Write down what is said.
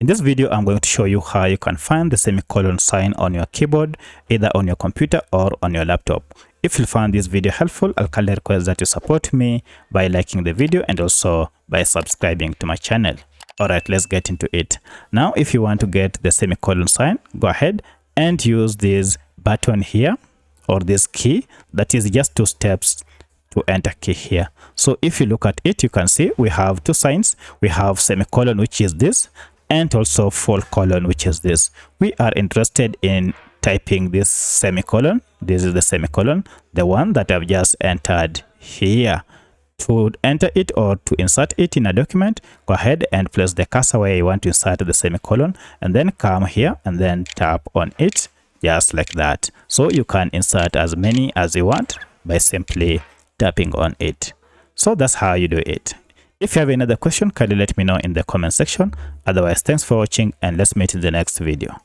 In this video, I'm going to show you how you can find the semicolon sign on your keyboard, either on your computer or on your laptop. If you find this video helpful, I'll kindly request that you support me by liking the video and also by subscribing to my channel. Alright, let's get into it. Now, if you want to get the semicolon sign, go ahead and use this button here, or this key. That is just 2 steps to enter key here. So if you look at it, you can see we have 2 signs. We have semicolon, which is this, and also full colon, which is this. We are interested in typing this semicolon. This is the semicolon, the one that I've just entered here. To enter it or to insert it in a document, go ahead and place the cursor where you want to insert the semicolon, and then come here and then tap on it just like that. So you can insert as many as you want by simply tapping on it. So that's how you do it. If you have another question, kindly let me know in the comment section. Otherwise, thanks for watching and let's meet in the next video.